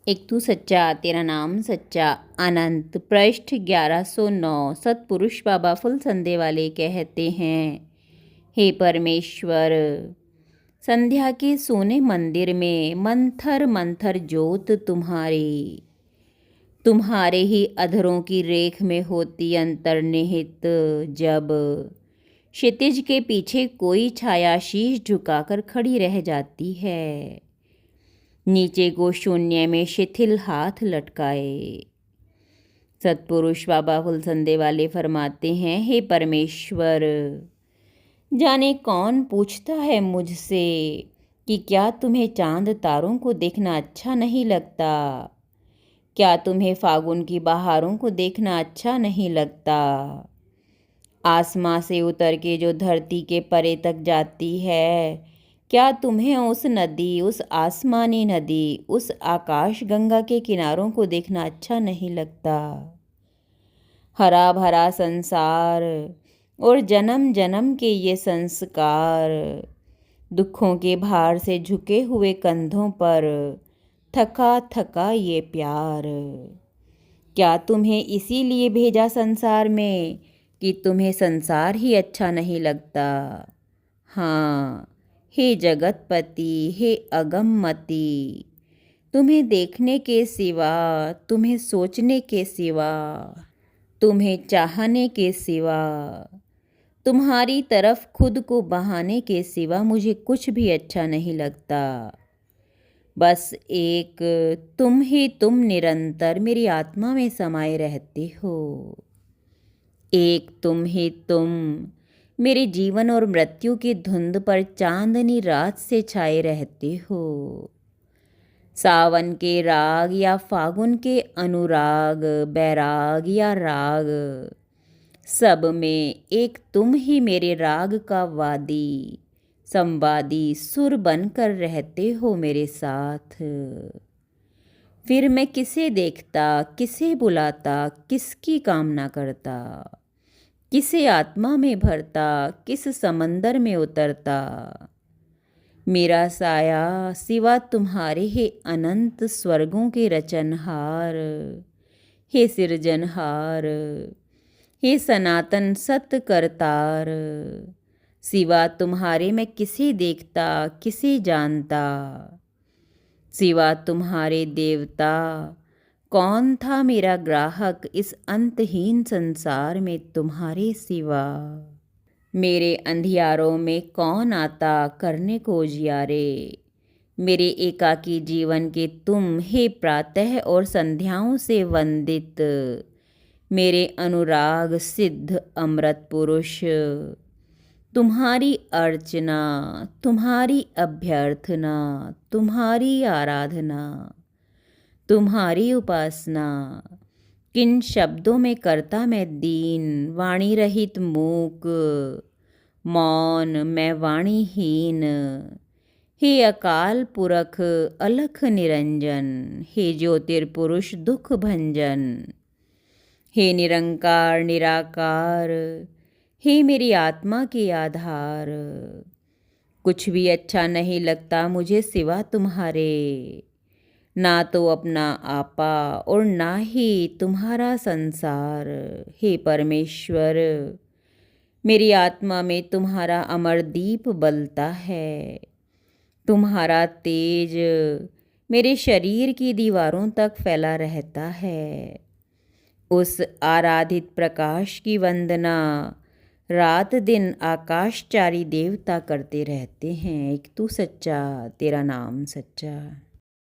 एक तू सच्चा तेरा नाम सच्चा। अनंत पृष्ठ 1109। सतपुरुष बाबा फुल संधे वाले कहते हैं, हे परमेश्वर, संध्या के सोने मंदिर में मंथर मंथर ज्योत तुम्हारे ही अधरों की रेख में होती अंतर्निहित। जब क्षितिज के पीछे कोई छाया शीश झुकाकर खड़ी रह जाती है, नीचे को शून्य में शिथिल हाथ लटकाए। सतपुरुष बाबा फुल संधे वाले फरमाते हैं, हे परमेश्वर, जाने कौन पूछता है मुझसे कि क्या तुम्हें चांद तारों को देखना अच्छा नहीं लगता? क्या तुम्हें फागुन की बहारों को देखना अच्छा नहीं लगता? आसमां से उतर के जो धरती के परे तक जाती है, क्या तुम्हें उस नदी, उस आसमानी नदी, उस आकाश गंगा के किनारों को देखना अच्छा नहीं लगता? हरा भरा संसार और जन्म जन्म के ये संस्कार, दुखों के भार से झुके हुए कंधों पर थका थका ये प्यार, क्या तुम्हें इसीलिए भेजा संसार में कि तुम्हें संसार ही अच्छा नहीं लगता? हाँ, हे जगतपति, हे अगममति, तुम्हें देखने के सिवा, तुम्हें सोचने के सिवा, तुम्हें चाहने के सिवा, तुम्हारी तरफ खुद को बहाने के सिवा मुझे कुछ भी अच्छा नहीं लगता। बस एक तुम ही तुम निरंतर मेरी आत्मा में समाये रहते हो। एक तुम ही तुम मेरे जीवन और मृत्यु की धुंध पर चांदनी रात से छाए रहते हो। सावन के राग या फागुन के अनुराग, बैराग या राग, सब में एक तुम ही मेरे राग का वादी, संवादी सुर बनकर रहते हो मेरे साथ। फिर मैं किसे देखता, किसे बुलाता, किसकी कामना करता, किसे आत्मा में भरता, किस समंदर में उतरता? मेरा साया सिवा तुम्हारे हे अनंत स्वर्गों के रचनहार, हे सिरजनहार, हे सनातन सत करतार, सिवा तुम्हारे मैं किसे देखता, किसे जानता? सिवा तुम्हारे देवता कौन था मेरा ग्राहक इस अंतहीन संसार में तुम्हारे सिवा? मेरे अंधियारों में कौन आता करने को उजियारे? मेरे एकाकी जीवन के तुम हे प्रातः और संध्याओं से वंदित, मेरे अनुराग सिद्ध अमृत पुरुष, तुम्हारी अर्चना, तुम्हारी अभ्यर्थना, तुम्हारी आराधना, तुम्हारी उपासना किन शब्दों में करता मैं दीन, वाणी रहित मूक, मौन मैं वाणीहीन। हे अकाल पुरख अलख निरंजन, हे ज्योतिर्पुरुष दुख भंजन, हे निरंकार निराकार, हे मेरी आत्मा के आधार। कुछ भी अच्छा नहीं लगता मुझे सिवा तुम्हारे, ना तो अपना आपा और ना ही तुम्हारा संसार। हे परमेश्वर, मेरी आत्मा में तुम्हारा अमर दीप बलता है। तुम्हारा तेज मेरे शरीर की दीवारों तक फैला रहता है। उस आराधित प्रकाश की वंदना रात दिन आकाशचारी देवता करते रहते हैं। एक तू सच्चा तेरा नाम सच्चा।